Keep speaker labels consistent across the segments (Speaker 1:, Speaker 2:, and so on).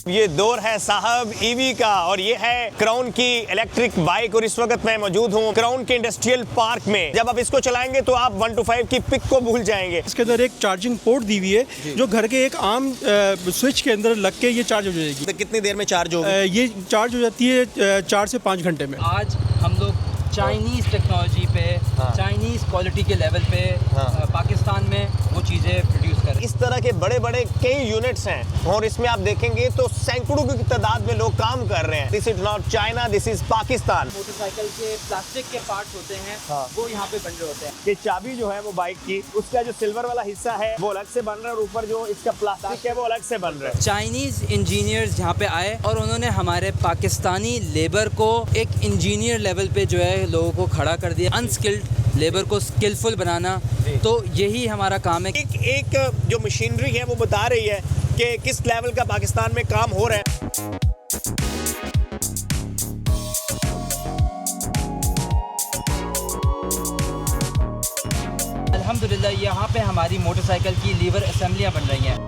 Speaker 1: ये दौर है साहब ईवी का और ये है क्राउन की इलेक्ट्रिक बाइक और इस वक्त मैं मौजूद हूँ क्राउन के इंडस्ट्रियल पार्क में। जब आप इसको चलाएंगे तो आप 1 to 5 की पिक को भूल जाएंगे।
Speaker 2: इसके अंदर एक चार्जिंग पोर्ट दी हुई है जो घर के एक आम स्विच के अंदर लग के ये चार्ज हो जाएगी।
Speaker 1: तो कितनी देर में चार्ज होगी?
Speaker 2: ये चार्ज हो जाती है 4 से 5 घंटे में।
Speaker 3: आज हम लोग चाइनीज़ टेक्नोलॉजी पे, चाइनीज़ क्वालिटी के लेवल पे पाकिस्तान में वो चीज़ें प्रोड्यूस कर।
Speaker 1: इस तरह के बड़े बड़े कई यूनिट्स हैं और इसमें आप देखेंगे तो सैकड़ों की तादाद में लोग काम कर रहे हैं। This is not China, this is Pakistan.
Speaker 3: Motorcycle के प्लास्टिक के पार्ट्स होते हैं वो यहाँ पे बन रहे होते हैं।
Speaker 1: ये चाबी जो है वो बाइक की, उसका जो सिल्वर वाला हिस्सा है वो अलग से बन रहा है और ऊपर जो इसका प्लास्टिक है वो अलग से बन रहा है।
Speaker 3: चाइनीज़ इंजीनियर्स यहाँ पे आए और उन्होंने हमारे पाकिस्तानी लेबर को एक इंजीनियर लेवल पे जो है लोगों को खड़ा कर दिया। अनस्किल्ड लेबर को स्किलफुल बनाना, तो यही हमारा काम है।
Speaker 1: एक जो मशीनरी है वो बता रही है कि किस लेवल का पाकिस्तान में काम हो रहा है।
Speaker 3: अल्हम्दुलिल्लाह यहाँ पे हमारी मोटरसाइकिल की लीवर असेंबलियाँ बन रही हैं।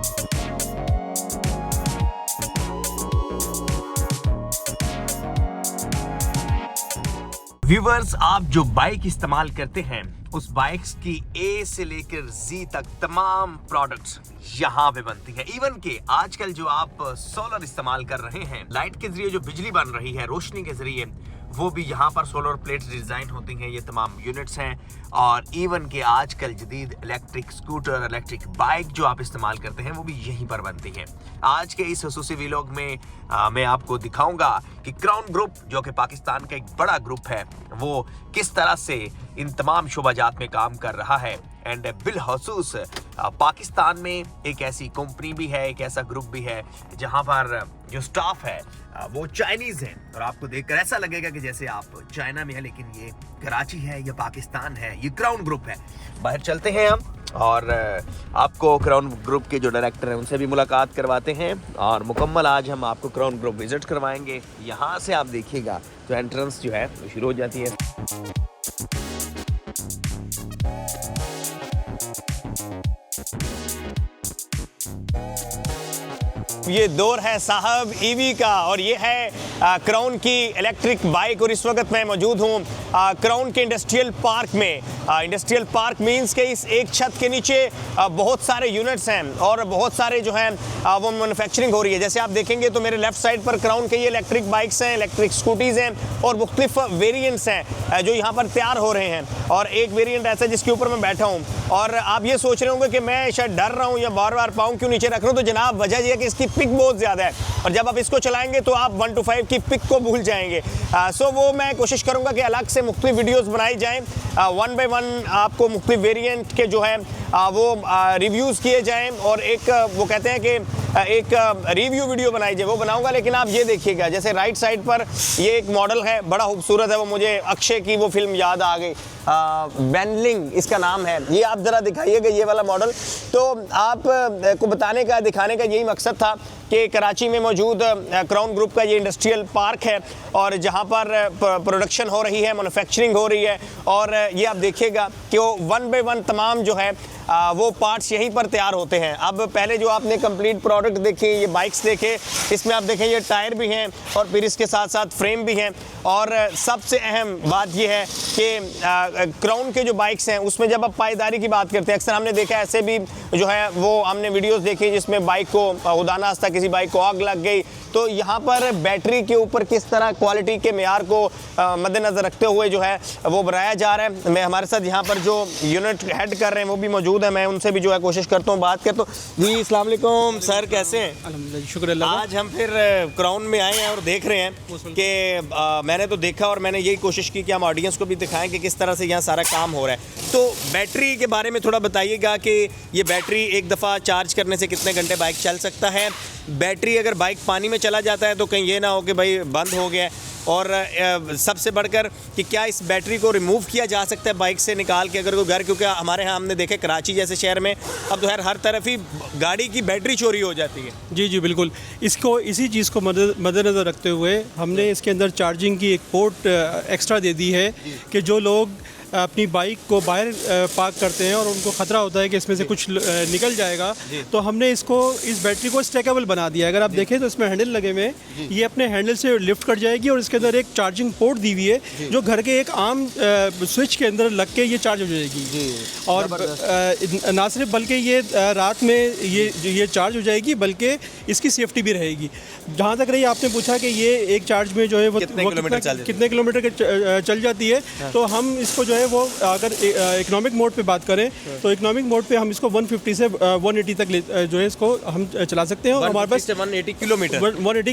Speaker 1: व्यूवर्स, आप जो बाइक इस्तेमाल करते हैं उस बाइक्स की ए से लेकर जी तक तमाम प्रोडक्ट्स यहाँ पे बनती है। इवन के आजकल जो आप सोलर इस्तेमाल कर रहे हैं, लाइट के जरिए जो बिजली बन रही है, रोशनी के जरिए, वो भी यहाँ पर सोलर प्लेट्स डिजाइन होती हैं। ये तमाम यूनिट्स हैं और इवन के आजकल जदीद इलेक्ट्रिक स्कूटर, इलेक्ट्रिक बाइक जो आप इस्तेमाल करते हैं वो भी यहीं पर बनती है। आज के इस खसूसी व्लॉग में मैं आपको दिखाऊंगा कि क्राउन ग्रुप जो कि पाकिस्तान का एक बड़ा ग्रुप है वो किस तरह से इन तमाम शोबाजात में काम कर रहा है। एंड बिलखसूस पाकिस्तान में एक ऐसी कंपनी भी है, एक ऐसा ग्रुप भी है जहां पर जो स्टाफ है वो चाइनीज है और आपको देखकर ऐसा लगेगा कि जैसे आप चाइना में है, लेकिन ये कराची है, ये पाकिस्तान है, ये क्राउन ग्रुप है। बाहर चलते हैं हम और आपको क्राउन ग्रुप के जो डायरेक्टर हैं उनसे भी मुलाकात करवाते हैं और मुकम्मल आज हम आपको क्राउन ग्रुप विजिट करवाएंगे। यहाँ से आप देखिएगा तो एंट्रेंस जो है वो शुरू हो जाती है। ये दौर है साहब ईवी का और ये है क्राउन की इलेक्ट्रिक बाइक और इस वक्त मैं मौजूद हूँ क्राउन के इंडस्ट्रियल पार्क में। इंडस्ट्रियल पार्क मींस के इस एक छत के नीचे बहुत सारे यूनिट्स हैं और बहुत सारे जो हैं वो मैन्युफैक्चरिंग हो रही है। जैसे आप देखेंगे तो मेरे लेफ्ट साइड पर क्राउन के ये इलेक्ट्रिक बाइक्स हैं, इलेक्ट्रिक स्कूटीज़ हैं और मुख्तलिफ वेरिएंट्स हैं जो यहाँ पर तैयार हो रहे हैं। और एक वेरिएंट ऐसा जिसके ऊपर मैं बैठा हूँ और आप ये सोच रहे होंगे कि मैं शायद डर रहा हूँ या बार बार पाँव क्यों नीचे रख रहा हूँ, तो जनाब वजह यह है कि इसकी पिक बहुत ज़्यादा है और जब आप इसको चलाएंगे तो आप 1 to 5 की पिक को भूल जाएंगे। सो वो मैं कोशिश करूँगा कि अलग से मुख्तलिफ वीडियोज़ बनाई जाएँ, 1 by 1 आपको मुख्तलिफ वेरिएंट के जो है वो रिव्यूज़ किए जाएँ और एक वो कहते हैं कि एक रिव्यू वीडियो बनाई जाए, वो बनाऊंगा। लेकिन आप ये देखिएगा, जैसे राइट साइड पर ये एक मॉडल है, बड़ा खूबसूरत है, वो मुझे अक्षय की वो फिल्म याद आ गई, बेनलिंग इसका नाम है। ये आप ज़रा दिखाइएगा ये वाला मॉडल। तो आप को बताने का, दिखाने का यही मकसद था कि कराची में मौजूद क्राउन ग्रुप का ये इंडस्ट्रियल पार्क है और जहाँ पर प्रोडक्शन हो रही है, मैन्युफैक्चरिंग हो रही है और ये आप देखिएगा कि वो 1 by 1 तमाम जो है वो पार्ट्स यहीं पर तैयार होते हैं। अब पहले जो आपने कंप्लीट प्रोडक्ट देखे, ये बाइक्स देखे, इसमें आप देखें ये टायर भी हैं और फिर इसके साथ साथ फ्रेम भी हैं। और सबसे अहम बात ये है कि क्राउन के जो बाइक्स हैं उसमें जब आप पायदारी की बात करते हैं, अक्सर हमने देखा ऐसे भी जो है वो हमने वीडियोस देखी जिसमें बाइक को खुदा ना खास्ता किसी बाइक को आग लग गई, तो यहाँ पर बैटरी के ऊपर किस तरह क्वालिटी के मेयार को मद्देनज़र रखते हुए जो है वो बनाया जा रहा है। मैं हमारे साथ यहाँ पर जो यूनिट हेड कर रहे हैं वो भी मौजूद है, मैं उनसे भी जो है कोशिश करता हूँ बात करता हूँ। जी अस्सलाम वालेकुम सर, कैसे हैं?
Speaker 2: अल्हम्दुलिल्लाह, शुक्र अल्लाह।
Speaker 1: आज हम फिर क्राउन में आए हैं और देख रहे हैं कि मैंने तो देखा और मैंने यही कोशिश की कि हम ऑडियंस को भी दिखाएं कि किस तरह से यहाँ सारा काम हो रहा है। तो बैटरी के बारे में थोड़ा बताइएगा कि ये बैटरी एक दफ़ा चार्ज करने से कितने घंटे बाइक चल सकता है? बैटरी अगर बाइक पानी में चला जाता है तो कहीं ये ना हो कि भाई बंद हो गया है, और सबसे बढ़कर कि क्या इस बैटरी को रिमूव किया जा सकता है बाइक से निकाल के अगर कोई घर, क्योंकि हमारे यहाँ हमने देखे कराची जैसे शहर में अब तो हर तरफ ही गाड़ी की बैटरी चोरी हो जाती है।
Speaker 2: जी जी बिल्कुल, इसको इसी चीज़ को मद्देनज़र रखते हुए हमने इसके अंदर चार्जिंग की एक पोर्ट एक्स्ट्रा दे दी है कि जो लोग अपनी बाइक को बाहर पार्क करते हैं और उनको ख़तरा होता है कि इसमें से कुछ निकल जाएगा, तो हमने इसको इस बैटरी को स्टैकेबल बना दिया है। अगर आप देखें तो इसमें हैंडल लगे हुए हैं, ये अपने हैंडल से लिफ्ट कर जाएगी और इसके अंदर एक चार्जिंग पोर्ट दी हुई है जो घर के एक आम स्विच के अंदर लग के ये चार्ज हो जाएगी। और ना सिर्फ बल्कि ये रात में ये चार्ज हो जाएगी, बल्कि इसकी सेफ्टी भी रहेगी। जहाँ तक रही आपने पूछा कि ये एक चार्ज में जो है वो कितने किलोमीटर चल जाती है, तो हम इसको जो है वो अगर इकोनॉमिक मोड पे बात करें तो इकोनॉमिक मोड पे हम इसको 150 से 180 तक जो है इसको हम चला सकते हैं। और हमारे पास 180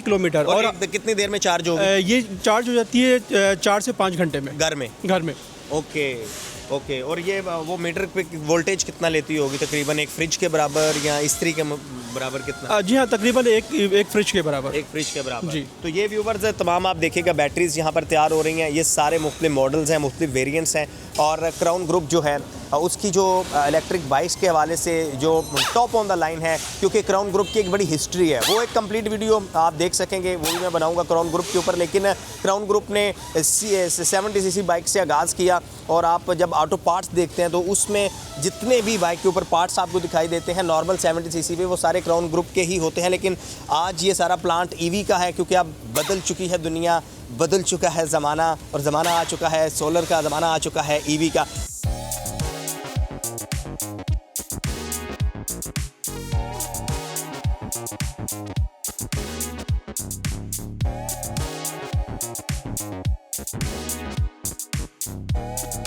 Speaker 2: किलोमीटर
Speaker 1: और कितनी देर में चार्ज होगी?
Speaker 2: ये चार्ज हो जाती है 4 से 5 घंटे में घर में।
Speaker 1: ओके। और ये वो मीटर पे वोल्टेज कितना लेती होगी? तकरीबन एक फ्रिज के बराबर या इस्त्री के बराबर कितना?
Speaker 2: जी हाँ, तकरीबन एक फ्रिज के बराबर।
Speaker 1: एक फ्रिज के बराबर
Speaker 2: जी।
Speaker 1: तो ये व्यूवर्स तमाम आप देखिएगा बैटरीज यहाँ पर तैयार हो रही हैं। ये सारे मुख्तलिफ मॉडल्स हैं, मुख्तलिफ वेरिएंट्स हैं। और क्राउन ग्रुप जो है उसकी जो इलेक्ट्रिक बाइक्स के हवाले से जो टॉप ऑन द लाइन है, क्योंकि क्राउन ग्रुप की एक बड़ी हिस्ट्री है, वो एक कंप्लीट वीडियो आप देख सकेंगे, वो भी मैं बनाऊंगा क्राउन ग्रुप के ऊपर। लेकिन क्राउन ग्रुप ने 70 सीसी बाइक से आगाज़ किया और आप जब ऑटो पार्ट्स देखते हैं तो उसमें जितने भी बाइक के ऊपर पार्ट्स आपको दिखाई देते हैं नॉर्मल 70 सीसी पे, वो सारे क्राउन ग्रुप के ही होते हैं। लेकिन आज ये सारा प्लांट ईवी का है, क्योंकि अब बदल चुकी है दुनिया, बदल चुका है ज़माना, और ज़माना आ चुका है सोलर का, ज़माना आ चुका है ईवी का।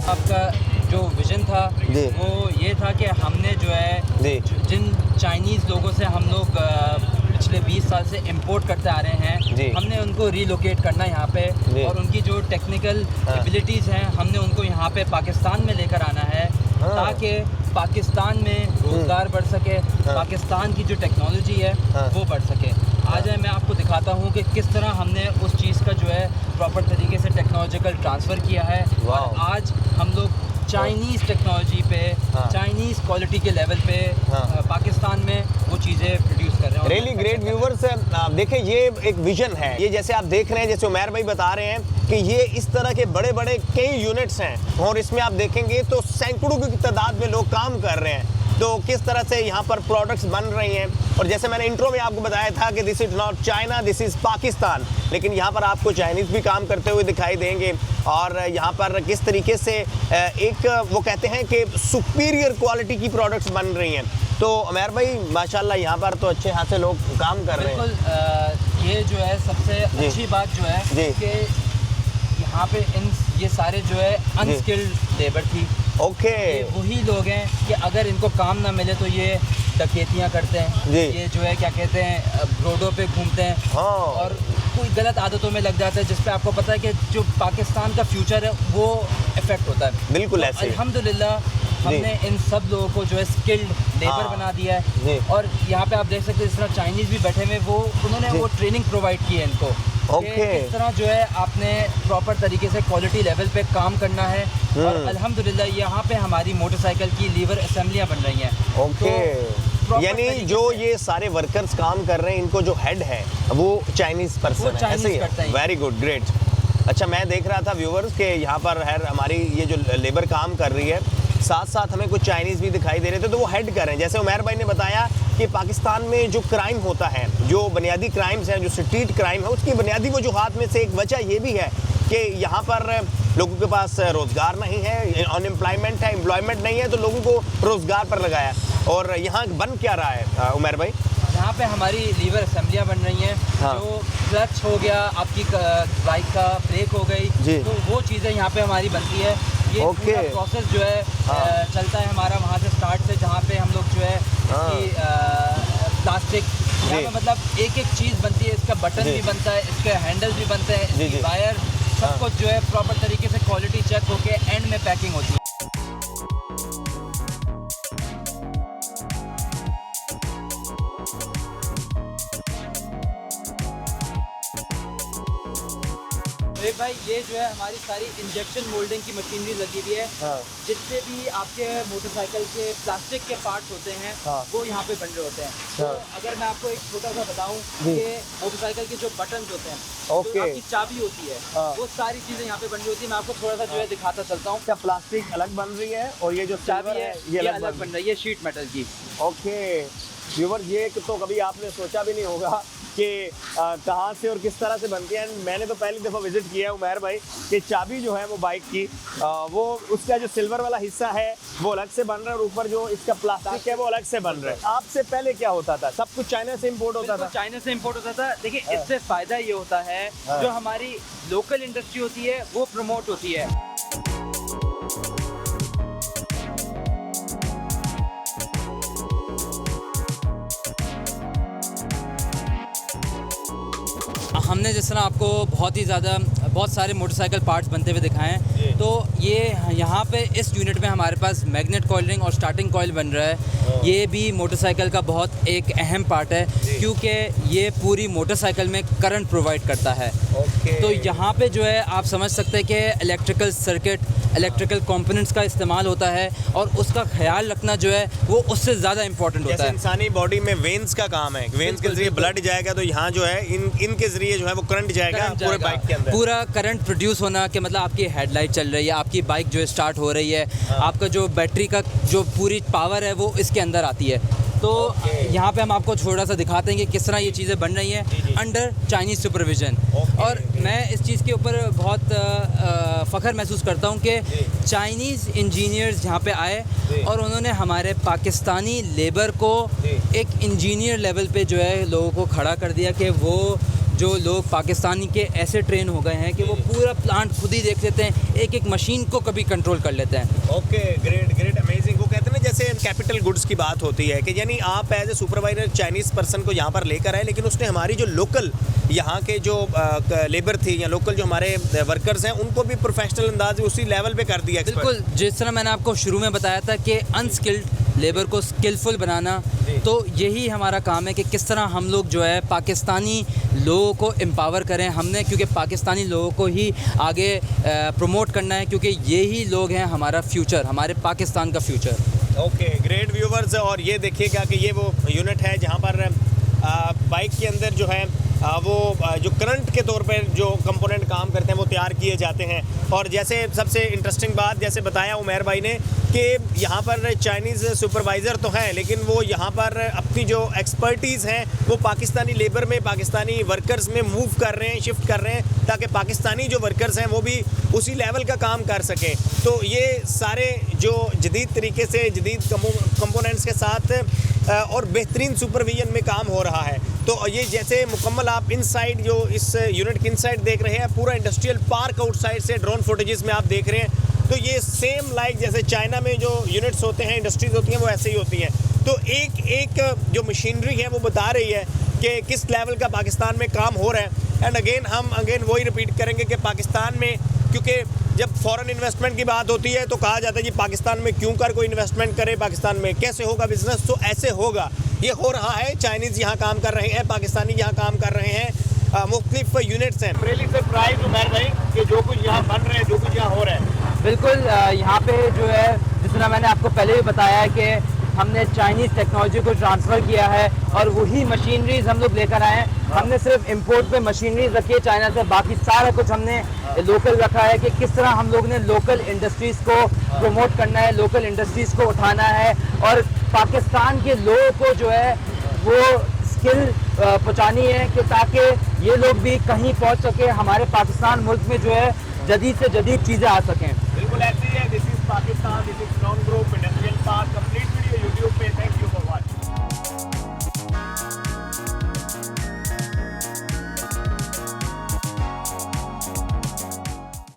Speaker 3: आपका जो विजन था वो ये था कि हमने जो है जिन चाइनीज़ लोगों से हम लोग पिछले 20 साल से इंपोर्ट करते आ रहे हैं, हमने उनको रीलोकेट करना यहाँ पे, और उनकी जो टेक्निकल एबिलिटीज़ हैं हमने उनको यहाँ पे पाकिस्तान में लेकर आना है, ताकि पाकिस्तान में रोज़गार बढ़ सके, पाकिस्तान की जो टेक्नोलॉजी है वो बढ़ सके। आज मैं आपको दिखाता हूँ कि किस तरह हमने उस चीज़ का जो है प्रॉपर तरीके से टेक्नोलॉजिकल ट्रांसफ़र किया है, और आज हम लोग चाइनीज़ टेक्नोलॉजी पे, चाइनीज़ क्वालिटी के लेवल पे पाकिस्तान में वो चीज़ें प्रोड्यूस कर रहे हैं।
Speaker 1: रियली ग्रेट व्यूवर्स, देखें ये एक विजन है। ये जैसे आप देख रहे हैं, जैसे उमैर भाई बता रहे हैं कि ये इस तरह के बड़े बड़े कई यूनिट्स हैं, और इसमें आप देखेंगे तो सैकड़ों की तादाद में लोग काम कर रहे हैं। तो किस तरह से यहाँ पर प्रोडक्ट्स बन रही हैं, और जैसे मैंने इंट्रो में आपको बताया था कि this is not China, this is Pakistan, लेकिन यहाँ पर आपको चाइनीज़ भी काम करते हुए दिखाई देंगे। और यहाँ पर किस तरीके से एक वो कहते हैं कि सुपीरियर क्वालिटी की प्रोडक्ट्स बन रही हैं। तो उमैर भाई माशाल्लाह यहाँ पर तो अच्छे खासे लोग काम कर रहे हैं।
Speaker 3: बिल्कुल, ये जो है सबसे अच्छी बात जो है कि यहाँ पे ये सारे जो है अनस्किल्ड लेबर थी।
Speaker 1: ओके।
Speaker 3: वही लोग हैं कि अगर इनको काम ना मिले तो ये डकैतियाँ करते हैं, ये जो है क्या कहते हैं रोडों पे घूमते हैं और कोई गलत आदतों में लग जाता है, जिस पे आपको पता है कि जो पाकिस्तान का फ्यूचर है वो इफेक्ट होता है।
Speaker 1: बिल्कुल
Speaker 3: तो
Speaker 1: ऐसे
Speaker 3: अल्हम्दुलिल्लाह हमने इन सब लोगों को जो है स्किल्ड लेबर बना दिया है। और यहाँ पे आप देख सकते हैं जिस तरह चाइनीज़ भी बैठे हुए उन्होंने वो ट्रेनिंग प्रोवाइड की है इनको। इस तरह जो है आपने प्रॉपर तरीके से क्वालिटी लेवल पे काम करना है। और अल्हम्दुलिल्लाह यहाँ पे हमारी मोटरसाइकिल की लीवर असेंबलियाँ बन रही हैं।
Speaker 1: यानी जो ये सारे वर्कर्स काम कर रहे हैं, इनको जो हेड है वो चाइनीज़ पर्सन है, ऐसे ही? Very good, great. अच्छा, मैं देख रहा था व्यूवर्स के यहाँ पर हमारी ये जो लेबर काम कर रही है, साथ साथ हमें कुछ चाइनीज़ भी दिखाई दे रहे थे, तो वो हेड कर रहे हैं। जैसे उमैर भाई ने बताया कि पाकिस्तान में जो क्राइम होता है, जो बुनियादी क्राइम्स हैं, जो स्ट्रीट क्राइम है, उसकी बुनियादी वजूहात में से एक वजह ये भी है कि यहाँ पर लोगों के पास रोज़गार नहीं है, अनएम्प्लॉयमेंट है, एम्प्लॉयमेंट नहीं है, तो लोगों को रोज़गार पर लगाया। और यहाँ बन क्या रहा है उमैर भाई?
Speaker 3: यहाँ पे हमारी लीवर असेंबलियाँ बन रही हैं। जो क्लच हो गया, आपकी बाइक का ब्रेक हो गई, तो वो चीज़ें यहाँ पे हमारी बनती है। ये पूरा प्रोसेस जो है चलता है हमारा वहाँ से स्टार्ट से, जहाँ पे हम लोग जो है प्लास्टिक यहाँ पे मतलब एक एक चीज़ बनती है। इसका बटन भी बनता है, इसके हैंडल भी बनते हैं, इसकी वायर, सब कुछ जो है प्रॉपर तरीके से क्वालिटी चेक होके एंड में पैकिंग होती है। शाहिद भाई, ये जो है हमारी सारी इंजेक्शन मोल्डिंग की मशीनरी लगी हुई है। जितने भी आपके मोटरसाइकिल के प्लास्टिक के पार्ट्स होते हैं वो यहाँ पे बन रहे होते हैं। तो अगर मैं आपको एक छोटा सा बताऊं कि मोटरसाइकिल के जो बटन होते हैं, जो आपकी चाबी होती है, वो सारी चीजें यहाँ पे बन रही होती है। मैं आपको थोड़ा सा जो है दिखाता चलता हूँ।
Speaker 1: क्या प्लास्टिक अलग बन रही है और ये जो
Speaker 3: चाबी है ये अलग बन रही है, शीट मेटल की।
Speaker 1: ओके व्यूवर, ये तो कभी आपने सोचा भी नहीं होगा कि कहाँ से और किस तरह से बनती है। मैंने तो पहली दफ़ा विजिट किया है उमैर भाई कि चाबी जो है वो बाइक की वो उसका जो सिल्वर वाला हिस्सा है वो अलग से बन रहा है और ऊपर जो इसका प्लास्टिक है वो अलग से बन रहा है। आपसे पहले क्या होता था? सब कुछ चाइना से इम्पोर्ट होता था?
Speaker 3: चाइना से इम्पोर्ट होता था। देखिए, इससे फ़ायदा ये होता है जो हमारी लोकल इंडस्ट्री होती है वो प्रमोट होती है। हमने जिस तरह आपको बहुत सारे मोटरसाइकिल पार्ट्स बनते हुए दिखाए हैं, तो ये यहाँ पे इस यूनिट में हमारे पास मैग्नेट कॉइल रिंग और स्टार्टिंग कॉइल बन रहा है। ये भी मोटरसाइकिल का बहुत एक अहम पार्ट है क्योंकि ये पूरी मोटरसाइकिल में करंट प्रोवाइड करता है। तो यहाँ पे जो है आप समझ सकते हैं कि इलेक्ट्रिकल सर्किट, इलेक्ट्रिकल कंपोनेंट्स का इस्तेमाल होता है और उसका ख्याल रखना जो है वो उससे ज़्यादा इम्पोर्टेंट होता है।
Speaker 1: इंसानी बॉडी में वेन्स का काम है, वेन्स के जरिए ब्लड जाएगा, तो यहाँ जो है इनके जरिए जो है वो करंट जाएगा पूरे बाइक के अंदर।
Speaker 3: पूरा करंट प्रोड्यूस होना कि मतलब आपकी हेडलाइट चल रही है, आपकी बाइक जो है स्टार्ट हो रही है, आपका जो बैटरी का जो पूरी पावर है वो इसके अंदर आती है। तो यहाँ पे हम आपको थोड़ा सा दिखाते हैं कि किस तरह ये चीज़ें बन रही हैं अंडर चाइनीज़ सुपरविजन। और मैं इस चीज़ के ऊपर बहुत फ़ख्र महसूस करता हूँ कि चाइनीज़ इंजीनियर्स यहाँ पे आए और उन्होंने हमारे पाकिस्तानी लेबर को एक इंजीनियर लेवल पे जो है लोगों को खड़ा कर दिया कि वो जो लोग पाकिस्तानी के ऐसे ट्रेन हो गए हैं कि वो पूरा प्लांट खुद ही देख लेते हैं, एक एक मशीन को कभी कंट्रोल कर लेते हैं।
Speaker 1: Okay, great, amazing. वो कहते हैं ना जैसे कैपिटल गुड्स की बात होती है कि यानी आप as a supervisor Chinese person को यहाँ पर लेकर आए, लेकिन उसने हमारी जो लोकल यहाँ के जो लेबर थी या लोकल जो हमारे वर्कर्स हैं उनको भी प्रोफेशनल अंदाज उसी लेवल पे कर दिया।
Speaker 3: बिल्कुल, जिस तरह मैंने आपको शुरू में बताया था कि अनस्किल्ड लेबर को स्किलफुल बनाना, तो यही हमारा काम है कि किस तरह हम लोग जो है पाकिस्तानी लोगों को एम्पावर करें हमने, क्योंकि पाकिस्तानी लोगों को ही आगे प्रमोट करना है, क्योंकि यही लोग हैं हमारा फ्यूचर, हमारे पाकिस्तान का फ्यूचर।
Speaker 1: ओके, ग्रेट व्यूवर्स, और ये देखिएगा कि ये वो यूनिट है जहाँ पर बाइक के अंदर जो है वो जो करंट के तौर पर जो कंपोनेंट काम करते हैं वो तैयार किए जाते हैं। और जैसे सबसे इंटरेस्टिंग बात जैसे बताया उमैर भाई ने कि यहाँ पर चाइनीज़ सुपरवाइज़र तो हैं, लेकिन वो यहाँ पर अपनी जो एक्सपर्टीज़ हैं वो पाकिस्तानी लेबर में, पाकिस्तानी वर्कर्स में मूव कर रहे हैं, शिफ्ट कर रहे हैं, ताकि पाकिस्तानी जो वर्कर्स हैं वो भी उसी लेवल का काम कर सकें। तो ये सारे जो जदीद तरीके से जदीद कंपोनेंट्स के साथ और बेहतरीन सुपरविजन में काम हो रहा है। तो ये जैसे मुकम्मल आप इनसाइड जो इस यूनिट के इनसाइड देख रहे हैं, पूरा इंडस्ट्रियल पार्क आउटसाइड से ड्रोन फुटेजेस में आप देख रहे हैं, तो ये सेम लाइक जैसे चाइना में जो यूनिट्स होते हैं, इंडस्ट्रीज होती हैं, वो ऐसे ही होती हैं। तो एक जो मशीनरी है वो बता रही है कि किस लेवल का पाकिस्तान में काम हो रहा है। एंड अगेन वही रिपीट करेंगे कि पाकिस्तान में, क्योंकि जब फॉरेन इन्वेस्टमेंट की बात होती है तो कहा जाता है जी पाकिस्तान में क्यों कर कोई इन्वेस्टमेंट करे, पाकिस्तान में कैसे होगा बिजनेस, तो ऐसे होगा, ये हो रहा है। चाइनीज़ यहाँ काम कर रहे हैं, पाकिस्तानी यहाँ काम कर रहे हैं, मुख्तलिफ यूनिट्स हैं। रियली सरप्राइज उमैर भाई कि जो कुछ यहाँ बन रहे हैं, जो कुछ यहाँ हो रहा है।
Speaker 3: बिल्कुल, यहाँ पे जो है जिस तरह मैंने आपको पहले भी बताया है कि हमने चाइनीज़ टेक्नोलॉजी को ट्रांसफ़र किया है और वही मशीनरीज हम लोग लेकर आए हैं। हमने सिर्फ इंपोर्ट पे मशीनरीज रखी है चाइना से, बाकी सारा कुछ हमने लोकल रखा है कि किस तरह हम लोग ने लोकल इंडस्ट्रीज़ को प्रमोट करना है, लोकल इंडस्ट्रीज़ को उठाना है और पाकिस्तान के लोगों को जो है वो स्किल पहुँचानी है कि ताकि ये लोग भी कहीं पहुँच सके, हमारे पाकिस्तान मुल्क में जो है जदीद से जदीद चीज़ें आ सकें।
Speaker 1: बिल्कुल ऐसी है।